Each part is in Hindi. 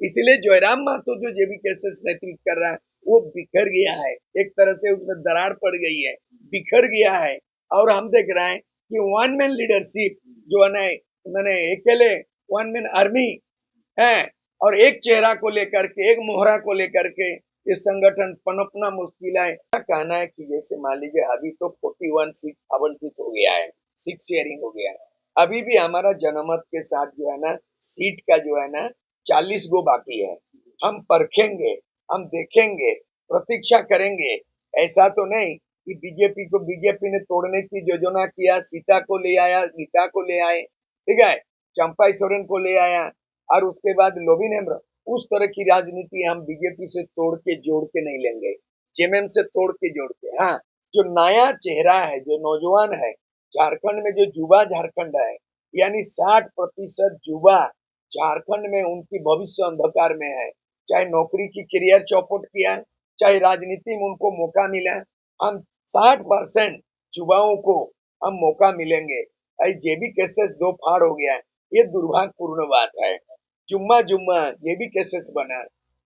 इसलिए जयराम महतो जो जेबीकेएसएस नेतृत्व कर रहा है वो बिखर गया है, एक तरह से उसमें दरार पड़ गई है, बिखर गया है। और हम देख रहे हैं कि वन मैन लीडरशिप जो है ना, मैंने अकेले वन मैन आर्मी है और एक चेहरा को लेकर के, एक मोहरा को लेकर के ये संगठन पनपना मुश्किल है। क्या कहना है कि जैसे मान लीजिए अभी तो 41 सीट आवंटित हो गया है, सीट शेयरिंग हो गया है, अभी भी हमारा जनमत के साथ जो है ना सीट का जो है ना 40 गो बाकी है। हम परखेंगे, हम देखेंगे, प्रतीक्षा करेंगे। ऐसा तो नहीं कि बीजेपी को बीजेपी ने तोड़ने की योजना किया, सीता को ले आया, गीता को ले आए, ठीक है, चंपा सोरेन को ले आया और उसके बाद लोबिन हेम्ब्र। उस तरह की राजनीति हम बीजेपी से तोड़ के जोड़ के नहीं लेंगे, जेएमएम से तोड़ के जोड़ के। हाँ, जो नया चेहरा है, जो नौजवान है, झारखंड में जो युवा झारखंड है, यानी 60% युवा झारखंड में उनकी भविष्य अंधकार में है। चाहे नौकरी की करियर चौपट किया, चाहे राजनीति में उनको मौका मिला, हम 60% युवाओं को हम मौका मिलेंगे। जेबीकेएसएस दो फाड़ हो गया है, ये दुर्भाग्यपूर्ण बात है। जुम्मा जुम्मा जेबीकेएसएस बना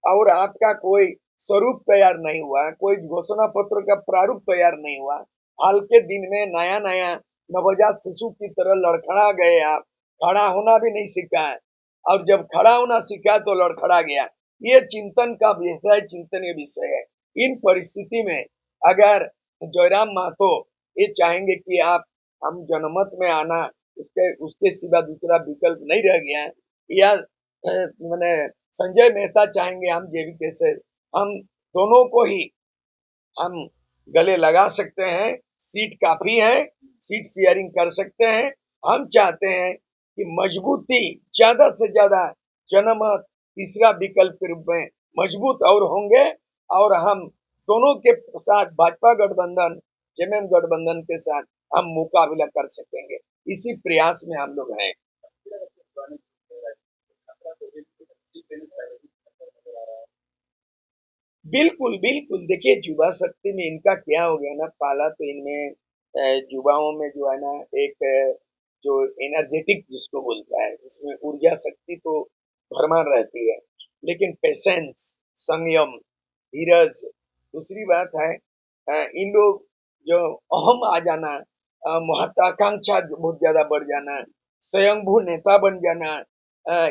और आपका कोई स्वरूप तैयार नहीं हुआ, कोई घोषणा पत्र का प्रारूप तैयार नहीं हुआ। हाल के दिन में नया नया नवजात शिशु की तरह लड़खड़ा गए आप, खड़ा होना भी नहीं सीखा है और जब खड़ा होना सीखा तो लड़खड़ा गया। ये चिंतन का विषय, चिंतनीय विषय है। इन परिस्थिति में अगर जयराम महतो ये चाहेंगे कि आप हम जनमत में आना, उसके उसके सिवा दूसरा विकल्प नहीं रह गया है, या मैंने संजय मेहता चाहेंगे हम जेबीके से, हम दोनों को ही हम गले लगा सकते हैं। सीट काफी है, सीट शेयरिंग कर सकते हैं। हम चाहते हैं कि मजबूती ज्यादा से ज्यादा जनमत तीसरा विकल्प के रूप में मजबूत और होंगे और हम दोनों के साथ भाजपा गठबंधन, जेएमएम गठबंधन के साथ हम मुकाबला कर सकेंगे। इसी प्रयास में हम लोग हैं। बिल्कुल बिल्कुल, देखिए युवा शक्ति में इनका क्या हो गया ना, पहला तो इनमें युवाओं में जो है ना एक जो एनर्जेटिक जिसको बोलता है, इसमें ऊर्जा शक्ति तो भरमार रहती है, लेकिन पेशेंस, संयम, धीरज, दूसरी बात है इन लोग जो अहम आ जाना, महत्वाकांक्षा बहुत ज्यादा बढ़ जाना, स्वयंभू नेता बन जाना,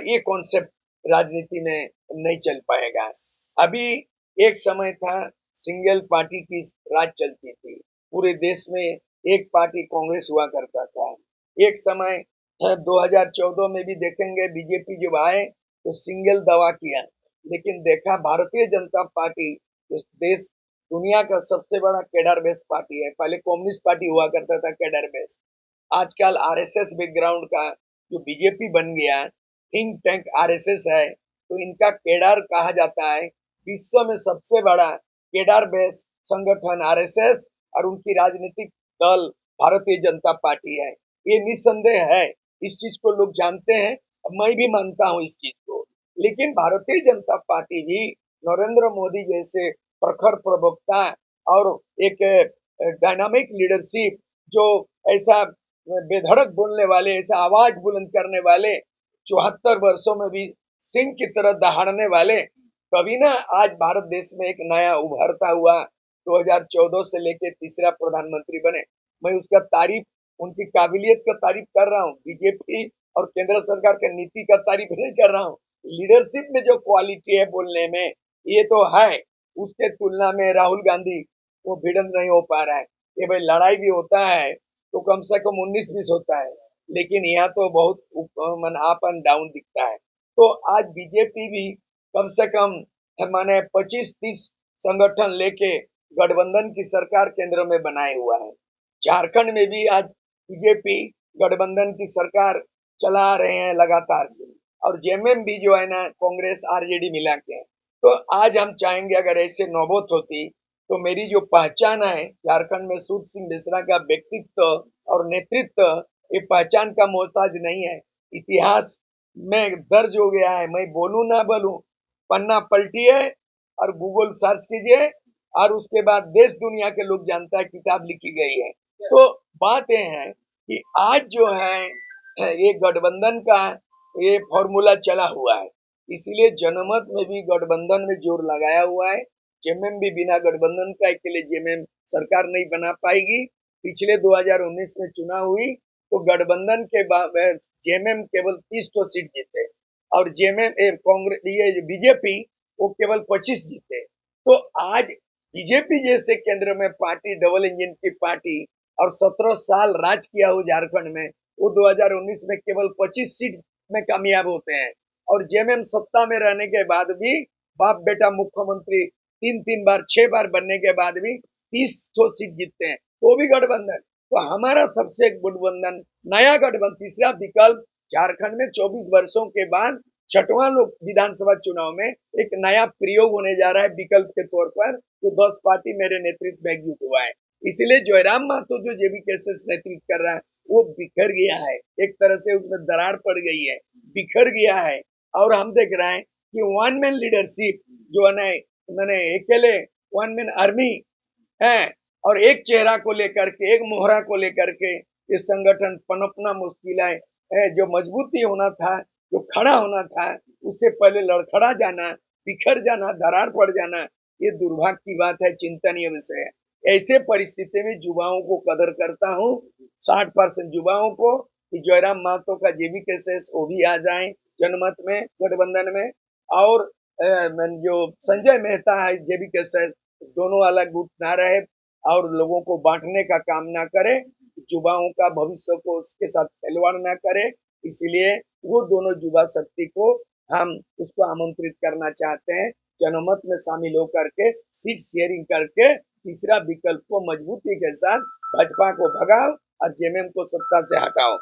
ये कॉन्सेप्ट राजनीति में नहीं चल पाएगा। अभी एक समय था सिंगल पार्टी की राज चलती थी, पूरे देश में एक पार्टी कांग्रेस हुआ करता था। एक समय 2014 में भी देखेंगे बीजेपी जब आए तो सिंगल दवा किया, लेकिन देखा भारतीय जनता पार्टी जो देश दुनिया का सबसे बड़ा कैडर बेस पार्टी है। पहले कम्युनिस्ट पार्टी हुआ करता था कैडर बेस, आजकल आरएसएस बैकग्राउंड का जो बीजेपी बन गया, थिंक टैंक आरएसएस है, तो इनका कैडर कहा जाता है विश्व में सबसे बड़ा कैडर बेस संगठन आरएसएस और उनकी राजनीतिक दल भारतीय जनता पार्टी है। ये निसंदेह है, इस चीज को लोग जानते हैं, मैं भी मानता हूँ इस चीज को। लेकिन भारतीय जनता पार्टी भी नरेंद्र मोदी जैसे प्रखर प्रवक्ता और एक डायनामिक लीडरशिप, जो ऐसा बेधड़क बोलने वाले, ऐसा आवाज बुलंद करने वाले, 74 वर्षों में भी सिंह की तरह दहाड़ने वाले, तभी ना आज भारत देश में एक नया उभरता हुआ 2014 से लेके तीसरा प्रधानमंत्री बने। मैं उसका तारीफ, उनकी काबिलियत का तारीफ कर रहा हूँ, बीजेपी और केंद्र सरकार के नीति का तारीफ नहीं कर रहा हूँ। लीडरशिप में जो क्वालिटी है बोलने में, ये तो है। उसके तुलना में राहुल गांधी वो भिड़ंत नहीं हो पा रहा है। ये भाई लड़ाई भी होता है तो कम से कम 19-20 होता है, लेकिन यहाँ तो बहुत मन अप एंड डाउन दिखता है। तो आज बीजेपी भी कम से कम माने 25-30 संगठन लेके गठबंधन की सरकार केंद्र में बनाए हुआ है। झारखंड में भी आज बीजेपी गठबंधन की सरकार चला रहे हैं लगातार से, और जेएमएम भी जो है ना कांग्रेस आरजेडी मिला के। तो आज हम चाहेंगे अगर ऐसे नौबत होती तो मेरी जो पहचान है झारखंड में, सूद सिंह बेसरा का व्यक्तित्व और नेतृत्व, ये पहचान का मोहताज नहीं है, इतिहास में दर्ज हो गया है। मैं बोलूं ना बोलूं, पन्ना पलटिए और गूगल सर्च कीजिए और उसके बाद देश दुनिया के लोग जानता है किताब लिखी गई है। तो बात यह है कि आज जो है ये गठबंधन का ये फॉर्मूला चला हुआ है, इसीलिए जनमत में भी गठबंधन में जोर लगाया हुआ है। जेएमएम भी बिना गठबंधन का अकेले जेएमएम सरकार नहीं बना पाएगी। पिछले 2019 में चुनाव हुई तो गठबंधन के बाद जेएमएम केवल 30 तो सीट जीते और जेएमएम कांग्रेस ये बीजेपी वो केवल 25 जीते। तो आज बीजेपी जैसे केंद्र में पार्टी, डबल इंजन की पार्टी और 17 साल राज किया हो झारखंड में, वो 2019 में केवल 25 सीट में कामयाब होते हैं। और जेएमएम सत्ता में रहने के बाद भी बाप बेटा मुख्यमंत्री तीन तीन बार 6 बार बनने के बाद भी 30 सीट जीतते हैं, तो भी गठबंधन। तो हमारा सबसे गठबंधन, नया गठबंधन, तीसरा विकल्प झारखंड में 24 वर्षों के बाद छठवां लोक विधानसभा चुनाव में एक नया प्रयोग होने जा रहा है विकल्प के तौर पर, जो 10 पार्टी मेरे नेतृत्व में एकजुट हुआ है। इसलिए जयराम महतो जो जेबीकेएसएस नेतृत्व कर रहा है वो बिखर गया है, एक तरह से उसमें दरार पड़ गई है, बिखर गया है। और हम देख रहे हैं कि वन मैन लीडरशिप जो है ना, मैंने अकेले वन मैन आर्मी है और एक चेहरा को लेकर के, एक मोहरा को लेकर के ये संगठन पनपना मुश्किल है। जो मजबूती होना था, जो खड़ा होना था, उससे पहले लड़खड़ा जाना, बिखर जाना, दरार पड़ जाना, ये दुर्भाग्य की बात है, चिंतनीय विषय है। ऐसे परिस्थिति में युवाओं को कदर करता हूँ, 60% युवाओं को, कि जयराम महतो का जेबीकेएसएस वो भी आ जाए जनमत में, गठबंधन में। और जो संजय मेहता है जेबीकेएसएस, दोनों अलग गुट ना रहे और लोगों को बांटने का काम ना करे, युवाओं का भविष्य को उसके साथ खिलवाड़ ना करे। इसलिए वो दोनों युवा शक्ति को हम उसको आमंत्रित करना चाहते हैं, जनमत में शामिल होकर के सीट शेयरिंग करके तीसरा विकल्प को मजबूती के साथ भाजपा को भगाओ और जेएमएम को सत्ता से हटाओ।